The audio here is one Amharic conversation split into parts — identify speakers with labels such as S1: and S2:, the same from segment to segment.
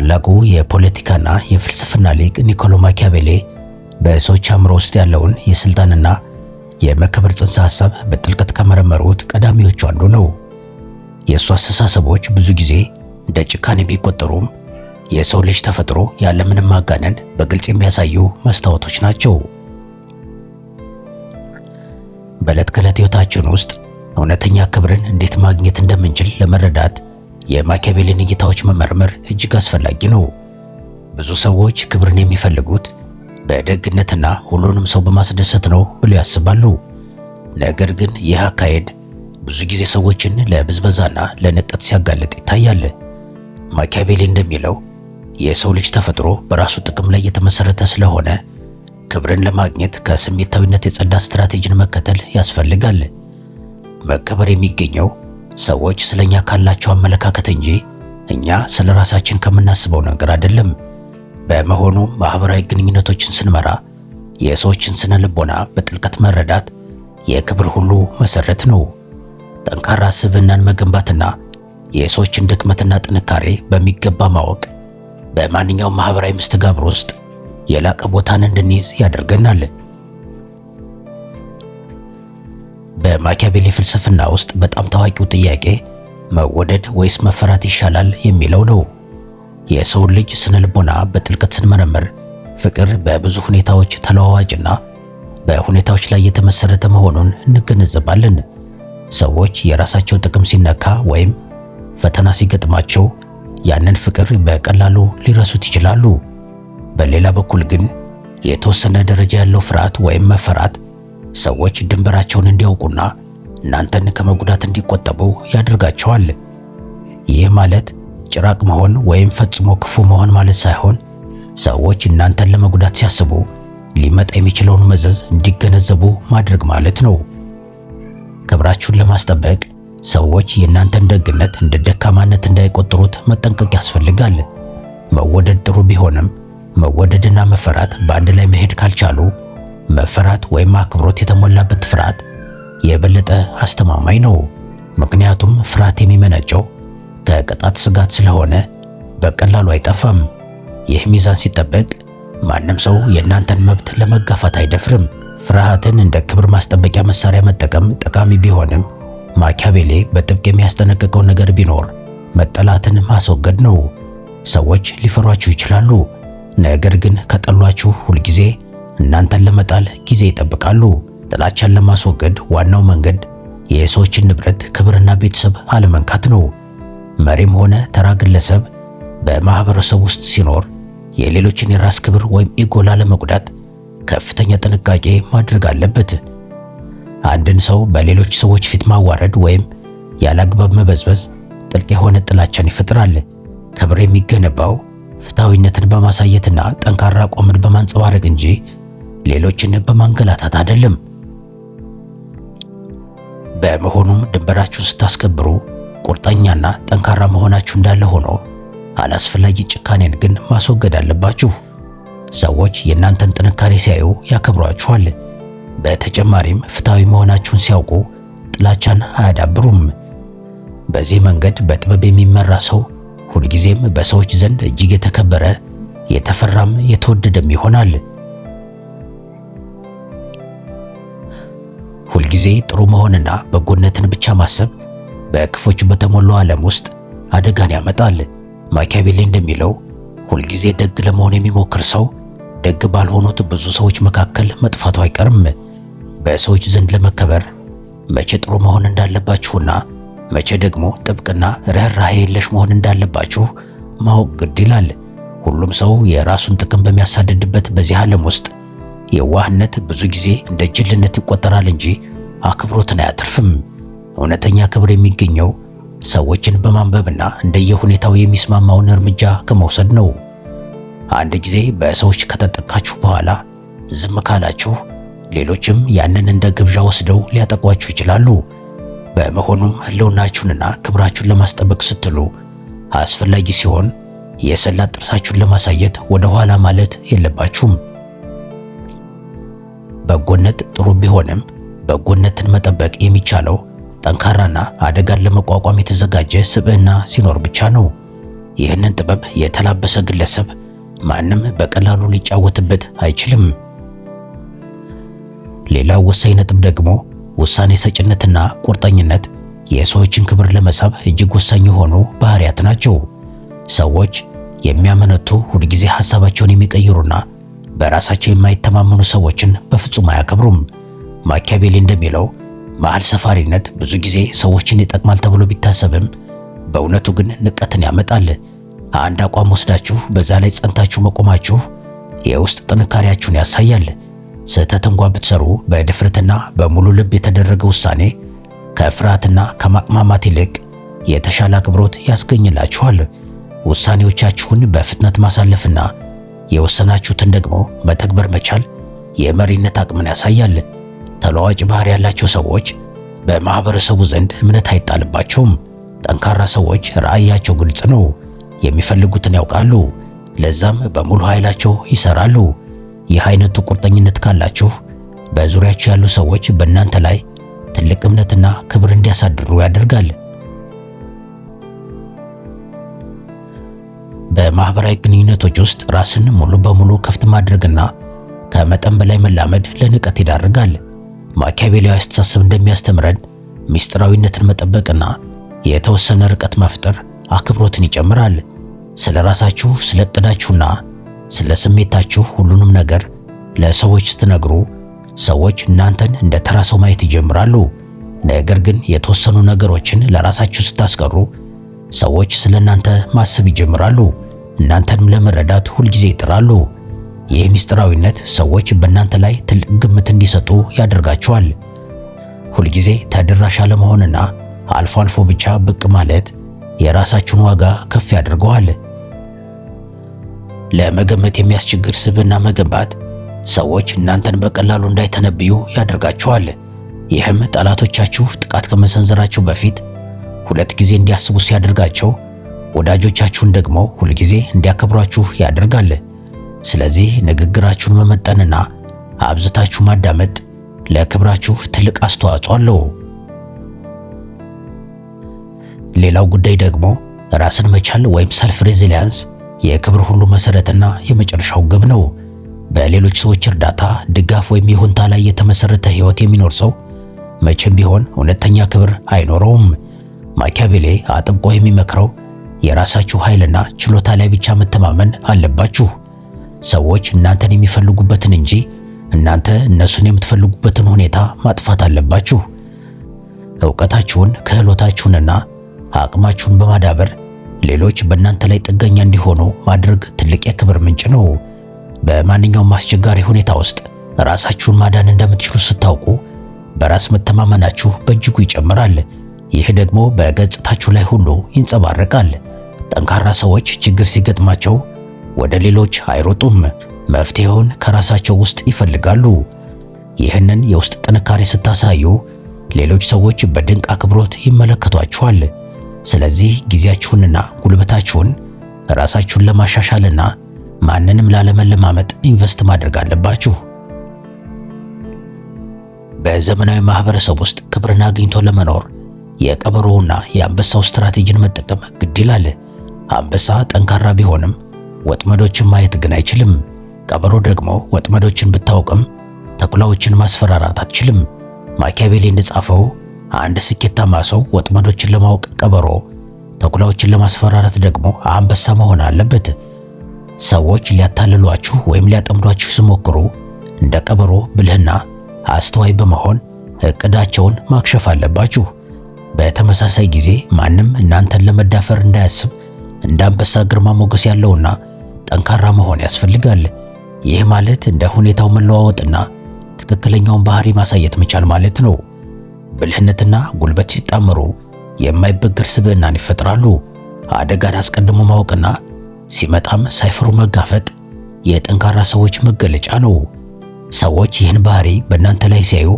S1: ታላቁ የፖለቲካና የፍልስፍና ሊቅ ኒኮሎ ማኪያቬሊ በሰዎች አእምሮ ውስጥ ያለውን የስልጣንና የመከበር ጽንሰ ሐሳብ በጥልቀት ከመረመሩት ቀዳሚዎቹ አንዱ ነው። የእሱ አስተሳሰቦች ብዙ ጊዜ እንደ ጭካኔ ቢቆጠሩም የሰው ልጅ ተፈጥሮ ያለምንም ማጋነን በግልጽ የሚያሳዩ መስታወቶች ናቸው። በዕለት ከዕለት ሕይወታችን ውስጥ እውነተኛ ክብርን እንዴት ማግኘት እንደምንችል ለመረዳት የማኪያቬሊን እይታዎች መመርመር እጅግ አስፈላጊ ነው። ብዙ ሰዎች ክብርን የሚፈልጉት በደግነትና ሁሉንም ሰው በማስደሰት ነው ብለው ያስባሉ። ነገር ግን ይህ አካሄድ ብዙ ጊዜ ሰዎችን ለብዝበዛና ለንቀት ሲያጋልጥ ይታያል። ማኪያቬሊ እንደሚለው የሰው ልጅ ተፈጥሮ በራሱ ጥቅም ላይ የተመሰረተ ስለሆነ ክብርን ለማግኘት ከስሜታዊነት የጸዳ ስትራቴጂን መከተል ያስፈልጋል። መከበር የሚገኘው ሰዎች ስለኛ ካላቸው አመለካከት እንጂ እኛ ስለ ራሳችን ከምናስበው ነገር አይደለም። በመሆኑም ማህበራዊ ግንኙነቶችን ስንመራ የሰዎችን ስነ ልቦና በጥልቀት መረዳት የክብር ሁሉ መሰረት ነው። ጠንካራ ስብዕናን መገንባትና የሰዎችን ድክመትና ጥንካሬ በሚገባ ማወቅ በማንኛውም ማህበራዊ መስተጋብር ውስጥ የላቀ ቦታን እንድንይዝ ያደርገናል። በማኪያቬሊ ፍልስፍና ውስጥ በጣም ታዋቂው ጥያቄ መወደድ ወይስ መፈራት ይሻላል የሚለው ነው። የሰውን ልጅ ስነ ልቦና በጥልቀት ስንመረምር ፍቅር በብዙ ሁኔታዎች ተለዋዋጭና በሁኔታዎች ላይ የተመሰረተ መሆኑን እንገነዘባለን። ሰዎች የራሳቸው ጥቅም ሲነካ ወይም ፈተና ሲገጥማቸው ያንን ፍቅር በቀላሉ ሊረሱት ይችላሉ። በሌላ በኩል ግን የተወሰነ ደረጃ ያለው ፍርሃት ወይም መፈራት ሰዎች ድንበራቸውን እንዲያውቁና እናንተን ከመጉዳት እንዲቆጠቡ ያደርጋቸዋል። ይህ ማለት ጭራቅ መሆን ወይም ፈጽሞ ክፉ መሆን ማለት ሳይሆን ሰዎች እናንተን ለመጉዳት ሲያስቡ ሊመጣ የሚችለውን መዘዝ እንዲገነዘቡ ማድረግ ማለት ነው። ክብራችሁን ለማስጠበቅ ሰዎች የእናንተን ደግነት እንደ ደካማነት እንዳይቆጥሩት መጠንቀቅ ያስፈልጋል። መወደድ ጥሩ ቢሆንም መወደድና መፈራት በአንድ ላይ መሄድ ካልቻሉ መፈራት ወይም አክብሮት የተሞላበት ፍርሃት የበለጠ አስተማማኝ ነው። ምክንያቱም ፍርሃት የሚመነጨው ከቅጣት ስጋት ስለሆነ በቀላሉ አይጠፋም። ይህ ሚዛን ሲጠበቅ ማንም ሰው የእናንተን መብት ለመጋፋት አይደፍርም። ፍርሃትን እንደ ክብር ማስጠበቂያ መሳሪያ መጠቀም ጠቃሚ ቢሆንም ማኪያቬሊ በጥብቅ የሚያስጠነቅቀው ነገር ቢኖር መጠላትን ማስወገድ ነው። ሰዎች ሊፈሯችሁ ይችላሉ፣ ነገር ግን ከጠሏችሁ ሁልጊዜ እናንተን ለመጣል ጊዜ ይጠብቃሉ። ጥላቻን ለማስወገድ ዋናው መንገድ የሰዎችን ንብረት፣ ክብርና ቤተሰብ አለመንካት ነው። መሪም ሆነ ተራ ግለሰብ በማህበረሰብ ውስጥ ሲኖር የሌሎችን የራስ ክብር ወይም ኢጎ ላለመጉዳት ከፍተኛ ጥንቃቄ ማድረግ አለበት። አንድን ሰው በሌሎች ሰዎች ፊት ማዋረድ ወይም ያለአግባብ መበዝበዝ ጥልቅ የሆነ ጥላቻን ይፈጥራል። ክብር የሚገነባው ፍትሐዊነትን በማሳየትና ጠንካራ አቋምን በማንጸባረቅ እንጂ ሌሎችን በማንገላታት አይደለም። በመሆኑም ድንበራችሁን ስታስከብሩ ቁርጠኛና ጠንካራ መሆናችሁ እንዳለ ሆኖ አላስፈላጊ ጭካኔን ግን ማስወገድ አለባችሁ። ሰዎች የእናንተን ጥንካሬ ሲያዩ ያከብሯችኋል። በተጨማሪም ፍትሐዊ መሆናችሁን ሲያውቁ ጥላቻን አያዳብሩም። በዚህ መንገድ በጥበብ የሚመራ ሰው ሁልጊዜም በሰዎች ዘንድ እጅግ የተከበረ፣ የተፈራም የተወደደም ይሆናል። ሁልጊዜ ጥሩ መሆንና በጎነትን ብቻ ማሰብ በክፎች በተሞላው ዓለም ውስጥ አደጋን ያመጣል። ማኪያቬሊ እንደሚለው ሁልጊዜ ደግ ለመሆን የሚሞክር ሰው ደግ ባልሆኑት ብዙ ሰዎች መካከል መጥፋቱ አይቀርም። በሰዎች ዘንድ ለመከበር መቼ ጥሩ መሆን እንዳለባችሁና መቼ ደግሞ ጥብቅና ርኅራኄ የለሽ መሆን እንዳለባችሁ ማወቅ ግድ ይላል። ሁሉም ሰው የራሱን ጥቅም በሚያሳድድበት በዚህ ዓለም ውስጥ የዋህነት ብዙ ጊዜ እንደ ጅልነት ይቆጠራል እንጂ አክብሮትን አያተርፍም። እውነተኛ ክብር የሚገኘው ሰዎችን በማንበብና እንደየሁኔታው የሚስማማውን እርምጃ ከመውሰድ ነው። አንድ ጊዜ በሰዎች ከተጠቃችሁ በኋላ ዝም ካላችሁ ሌሎችም ያንን እንደ ግብዣ ወስደው ሊያጠቋችሁ ይችላሉ። በመሆኑም ሕልውናችሁንና ክብራችሁን ለማስጠበቅ ስትሉ አስፈላጊ ሲሆን የሰላ ጥርሳችሁን ለማሳየት ወደ ኋላ ማለት የለባችሁም። በጎነት ጥሩ ቢሆንም በጎነትን መጠበቅ የሚቻለው ጠንካራና አደጋን ለመቋቋም የተዘጋጀ ስብዕና ሲኖር ብቻ ነው። ይህንን ጥበብ የተላበሰ ግለሰብ ማንም በቀላሉ ሊጫወትበት አይችልም። ሌላው ወሳኝ ነጥብ ደግሞ ውሳኔ ሰጭነትና ቁርጠኝነት የሰዎችን ክብር ለመሳብ እጅግ ወሳኝ የሆኑ ባህሪያት ናቸው። ሰዎች የሚያመነቱ፣ ሁልጊዜ ሐሳባቸውን የሚቀይሩና በራሳቸው የማይተማመኑ ሰዎችን በፍጹም አያከብሩም። ማኪያቬሊ እንደሚለው መሃል ሰፋሪነት ብዙ ጊዜ ሰዎችን ይጠቅማል ተብሎ ቢታሰብም በእውነቱ ግን ንቀትን ያመጣል። አንድ አቋም ወስዳችሁ በዛ ላይ ጸንታችሁ መቆማችሁ የውስጥ ጥንካሬያችሁን ያሳያል። ስህተት እንኳን ብትሰሩ በድፍረትና በሙሉ ልብ የተደረገ ውሳኔ ከፍርሃትና ከማቅማማት ይልቅ የተሻለ አክብሮት ያስገኝላችኋል። ውሳኔዎቻችሁን በፍጥነት ማሳለፍና የወሰናችሁትን ደግሞ መተግበር መቻል የመሪነት አቅምን ያሳያል። ተለዋጭ ባህሪ ያላቸው ሰዎች በማህበረሰቡ ዘንድ እምነት አይጣልባቸውም። ጠንካራ ሰዎች ራዕያቸው ግልጽ ነው፣ የሚፈልጉትን ያውቃሉ፣ ለዛም በሙሉ ኃይላቸው ይሰራሉ። ይህ አይነቱ ቁርጠኝነት ካላችሁ በዙሪያችሁ ያሉ ሰዎች በእናንተ ላይ ትልቅ እምነትና ክብር እንዲያሳድሩ ያደርጋል። በማህበራዊ ግንኙነቶች ውስጥ ራስን ሙሉ በሙሉ ክፍት ማድረግና ከመጠን በላይ መላመድ ለንቀት ይዳርጋል። ማኪያቬሊያዊ አስተሳሰብ እንደሚያስተምረን ምስጢራዊነትን መጠበቅና የተወሰነ ርቀት መፍጠር አክብሮትን ይጨምራል። ስለ ራሳችሁ፣ ስለ ዕቅዳችሁና ስለ ስሜታችሁ ሁሉንም ነገር ለሰዎች ስትነግሩ ሰዎች እናንተን እንደ ተራ ሰው ማየት ይጀምራሉ። ነገር ግን የተወሰኑ ነገሮችን ለራሳችሁ ስታስቀሩ ሰዎች ስለ እናንተ ማሰብ ይጀምራሉ። እናንተንም ለመረዳት ሁልጊዜ ይጥራሉ። ይህ ምስጢራዊነት ሰዎች በእናንተ ላይ ትልቅ ግምት እንዲሰጡ ያደርጋቸዋል። ሁልጊዜ ተደራሽ አለመሆንና አልፎ አልፎ ብቻ ብቅ ማለት የራሳችሁን ዋጋ ከፍ ያደርገዋል። ለመገመት የሚያስቸግር ስብዕና መገንባት ሰዎች እናንተን በቀላሉ እንዳይተነብዩ ያደርጋቸዋል። ይህም ጠላቶቻችሁ ጥቃት ከመሰንዘራቸው በፊት ሁለት ጊዜ እንዲያስቡ ሲያደርጋቸው፣ ወዳጆቻችሁን ደግሞ ሁልጊዜ እንዲያከብሯችሁ ያደርጋል። ስለዚህ ንግግራችሁን መመጠንና አብዝታችሁ ማዳመጥ ለክብራችሁ ትልቅ አስተዋጽኦ አለው። ሌላው ጉዳይ ደግሞ ራስን መቻል ወይም ሰልፍ ሬዚሊያንስ የክብር ሁሉ መሰረትና የመጨረሻው ግብ ነው። በሌሎች ሰዎች እርዳታ፣ ድጋፍ ወይም ይሁንታ ላይ የተመሰረተ ህይወት የሚኖር ሰው መቼም ቢሆን እውነተኛ ክብር አይኖረውም። ማኪያቬሊ አጥብቆ የሚመክረው የራሳችሁ ኃይልና ችሎታ ላይ ብቻ መተማመን አለባችሁ። ሰዎች እናንተን የሚፈልጉበትን እንጂ እናንተ እነሱን የምትፈልጉበትን ሁኔታ ማጥፋት አለባችሁ። ዕውቀታችሁን፣ ክህሎታችሁንና አቅማችሁን በማዳበር ሌሎች በእናንተ ላይ ጥገኛ እንዲሆኑ ማድረግ ትልቅ የክብር ምንጭ ነው። በማንኛውም አስቸጋሪ ሁኔታ ውስጥ ራሳችሁን ማዳን እንደምትችሉ ስታውቁ በራስ መተማመናችሁ በእጅጉ ይጨምራል። ይህ ደግሞ በገጽታችሁ ላይ ሁሉ ይንጸባረቃል። ጠንካራ ሰዎች ችግር ሲገጥማቸው ወደ ሌሎች አይሮጡም፣ መፍትሄውን ከራሳቸው ውስጥ ይፈልጋሉ። ይህንን የውስጥ ጥንካሬ ስታሳዩ ሌሎች ሰዎች በድንቅ አክብሮት ይመለከቷችኋል። ስለዚህ ጊዜያችሁንና ጉልበታችሁን ራሳችሁን ለማሻሻልና ማንንም ላለመለማመጥ ኢንቨስት ማድረግ አለባችሁ። በዘመናዊ ማህበረሰብ ውስጥ ክብርን አግኝቶ ለመኖር የቀበሮውና የአንበሳው ስትራቴጂን መጠቀም ግድ ይላል። አንበሳ ጠንካራ ቢሆንም ወጥመዶችን ማየት ግን አይችልም። ቀበሮ ደግሞ ወጥመዶችን ብታውቅም ተኩላዎችን ማስፈራራት አትችልም። ማኪያቬሊ እንደጻፈው አንድ ስኬታማ ሰው ወጥመዶችን ለማወቅ ቀበሮ፣ ተኩላዎችን ለማስፈራራት ደግሞ አንበሳ መሆን አለበት። ሰዎች ሊያታልሏችሁ ወይም ሊያጠምዷችሁ ሲሞክሩ እንደ ቀበሮ ብልህና አስተዋይ በመሆን እቅዳቸውን ማክሸፍ አለባችሁ። በተመሳሳይ ጊዜ ማንም እናንተን ለመዳፈር እንዳያስብ እንደ አንበሳ ግርማ ሞገስ ያለውና ጠንካራ መሆን ያስፈልጋል። ይህ ማለት እንደ ሁኔታው መለዋወጥና ትክክለኛውን ባህሪ ማሳየት መቻል ማለት ነው። ብልህነትና ጉልበት ሲጣመሩ የማይበገር ስብዕናን ይፈጥራሉ። አደጋን አስቀድሞ ማወቅና ሲመጣም ሳይፈሩ መጋፈጥ የጠንካራ ሰዎች መገለጫ ነው። ሰዎች ይህን ባህሪ በእናንተ ላይ ሲያዩ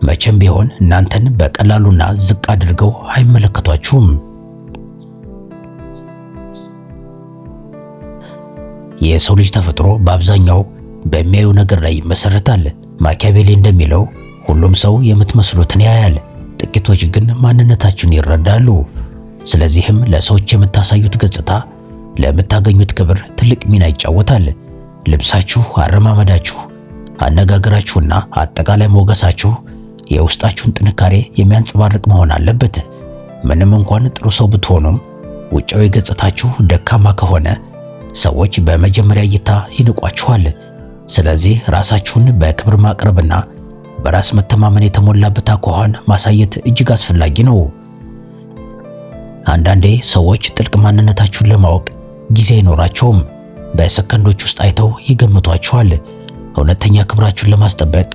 S1: መቼም ቢሆን እናንተን በቀላሉና ዝቅ አድርገው አይመለከቷችሁም። የሰው ልጅ ተፈጥሮ በአብዛኛው በሚያዩ ነገር ላይ ይመሰረታል። ማኪያቬሊ እንደሚለው ሁሉም ሰው የምትመስሉትን ያያል፣ ጥቂቶች ግን ማንነታችሁን ይረዳሉ። ስለዚህም ለሰዎች የምታሳዩት ገጽታ ለምታገኙት ክብር ትልቅ ሚና ይጫወታል። ልብሳችሁ፣ አረማመዳችሁ፣ አነጋገራችሁና አጠቃላይ ሞገሳችሁ የውስጣችሁን ጥንካሬ የሚያንጸባርቅ መሆን አለበት። ምንም እንኳን ጥሩ ሰው ብትሆኑም ውጫዊ ገጽታችሁ ደካማ ከሆነ ሰዎች በመጀመሪያ እይታ ይንቋችኋል። ስለዚህ ራሳችሁን በክብር ማቅረብና በራስ መተማመን የተሞላበት አኳኋን ማሳየት እጅግ አስፈላጊ ነው። አንዳንዴ ሰዎች ጥልቅ ማንነታችሁን ለማወቅ ጊዜ አይኖራቸውም። በሰከንዶች ውስጥ አይተው ይገምቷችኋል። እውነተኛ ክብራችሁን ለማስጠበቅ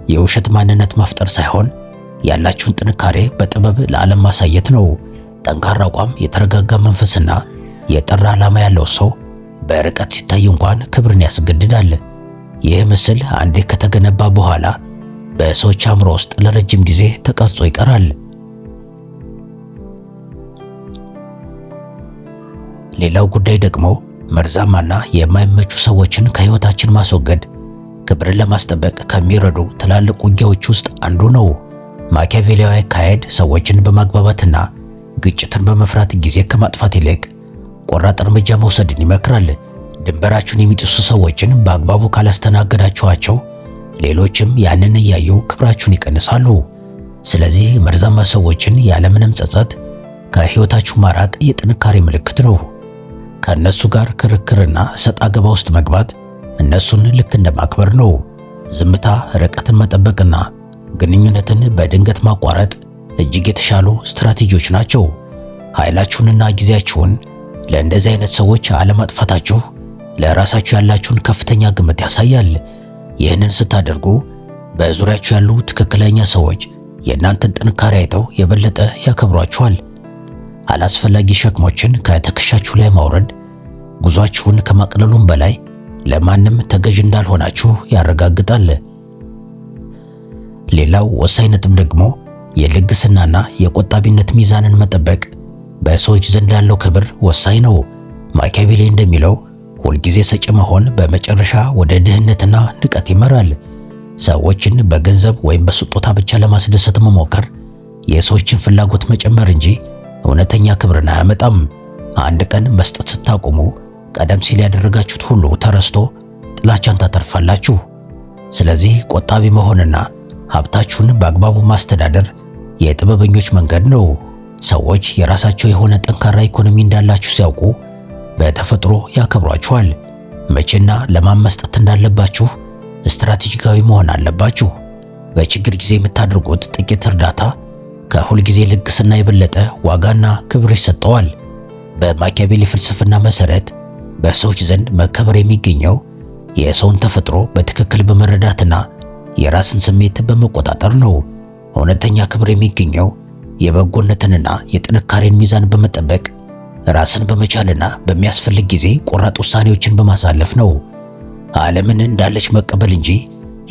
S1: የውሸት ማንነት መፍጠር ሳይሆን ያላችሁን ጥንካሬ በጥበብ ለዓለም ማሳየት ነው። ጠንካራ አቋም፣ የተረጋጋ መንፈስና የጠራ ዓላማ ያለው ሰው በርቀት ሲታይ እንኳን ክብርን ያስገድዳል። ይህ ምስል አንዴ ከተገነባ በኋላ በሰዎች አእምሮ ውስጥ ለረጅም ጊዜ ተቀርጾ ይቀራል። ሌላው ጉዳይ ደግሞ መርዛማና የማይመቹ ሰዎችን ከህይወታችን ማስወገድ ክብርን ለማስጠበቅ ከሚረዱ ትላልቅ ውጊያዎች ውስጥ አንዱ ነው። ማኪያቬሊያዊ አካሄድ ሰዎችን በማግባባትና ግጭትን በመፍራት ጊዜ ከማጥፋት ይልቅ ቆራጥ እርምጃ መውሰድን ይመክራል። ድንበራችሁን የሚጥሱ ሰዎችን በአግባቡ ካላስተናገዳችኋቸው ሌሎችም ያንን እያዩ ክብራችሁን ይቀንሳሉ። ስለዚህ መርዛማ ሰዎችን ያለምንም ጸጸት ከህይወታችሁ ማራቅ የጥንካሬ ምልክት ነው። ከእነሱ ጋር ክርክርና እሰጥ አገባ ውስጥ መግባት እነሱን ልክ እንደማክበር ነው። ዝምታ፣ ርቀትን መጠበቅና ግንኙነትን በድንገት ማቋረጥ እጅግ የተሻሉ ስትራቴጂዎች ናቸው። ኃይላችሁንና ጊዜያችሁን ለእንደዚህ አይነት ሰዎች አለማጥፋታችሁ ለራሳችሁ ያላችሁን ከፍተኛ ግምት ያሳያል። ይህንን ስታደርጉ በዙሪያችሁ ያሉ ትክክለኛ ሰዎች የእናንተን ጥንካሬ አይተው የበለጠ ያከብሯችኋል። አላስፈላጊ ሸክሞችን ከትከሻችሁ ላይ ማውረድ ጉዟችሁን ከማቅለሉም በላይ ለማንም ተገዥ እንዳልሆናችሁ ያረጋግጣል። ሌላው ወሳኝ ነጥብ ደግሞ የልግስናና የቆጣቢነት ሚዛንን መጠበቅ በሰዎች ዘንድ ላለው ክብር ወሳኝ ነው። ማኪያቬሊ እንደሚለው ሁልጊዜ ሰጪ መሆን በመጨረሻ ወደ ድህነትና ንቀት ይመራል። ሰዎችን በገንዘብ ወይም በስጦታ ብቻ ለማስደሰት መሞከር የሰዎችን ፍላጎት መጨመር እንጂ እውነተኛ ክብርን አያመጣም። አንድ ቀን መስጠት ስታቆሙ ቀደም ሲል ያደረጋችሁት ሁሉ ተረስቶ ጥላቻን ታተርፋላችሁ። ስለዚህ ቆጣቢ መሆንና ሀብታችሁን በአግባቡ ማስተዳደር የጥበበኞች መንገድ ነው። ሰዎች የራሳቸው የሆነ ጠንካራ ኢኮኖሚ እንዳላችሁ ሲያውቁ በተፈጥሮ ያከብሯችኋል። መቼና ለማን መስጠት እንዳለባችሁ ስትራቴጂካዊ መሆን አለባችሁ። በችግር ጊዜ የምታደርጉት ጥቂት እርዳታ ከሁል ጊዜ ልግስና የበለጠ ዋጋና ክብር ይሰጠዋል። በማኪያቬሊ ፍልስፍና መሰረት በሰዎች ዘንድ መከበር የሚገኘው የሰውን ተፈጥሮ በትክክል በመረዳትና የራስን ስሜት በመቆጣጠር ነው። እውነተኛ ክብር የሚገኘው የበጎነትንና የጥንካሬን ሚዛን በመጠበቅ ራስን በመቻልና በሚያስፈልግ ጊዜ ቆራጥ ውሳኔዎችን በማሳለፍ ነው። ዓለምን እንዳለች መቀበል እንጂ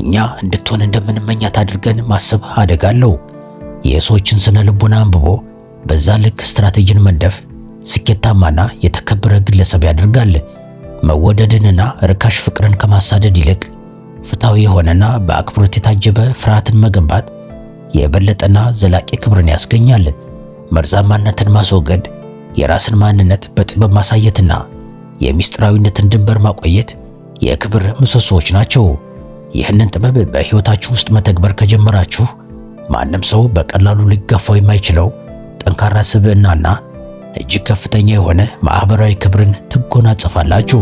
S1: እኛ እንድትሆን እንደምንመኛት አድርገን ማሰብ አደጋ አለው። የሰዎችን ስነ ልቦና አንብቦ በዛ ልክ ስትራቴጂን መንደፍ ስኬታማና የተከበረ ግለሰብ ያደርጋል። መወደድንና ርካሽ ፍቅርን ከማሳደድ ይልቅ ፍትሃዊ የሆነና በአክብሮት የታጀበ ፍርሃትን መገንባት የበለጠና ዘላቂ ክብርን ያስገኛል። መርዛማነትን ማስወገድ፣ የራስን ማንነት በጥበብ ማሳየትና የሚስጥራዊነትን ድንበር ማቆየት የክብር ምሰሶዎች ናቸው። ይህንን ጥበብ በሕይወታችሁ ውስጥ መተግበር ከጀመራችሁ ማንም ሰው በቀላሉ ሊጋፋው የማይችለው ጠንካራ ስብዕናና እጅግ ከፍተኛ የሆነ ማህበራዊ ክብርን ትጎናጸፋላችሁ።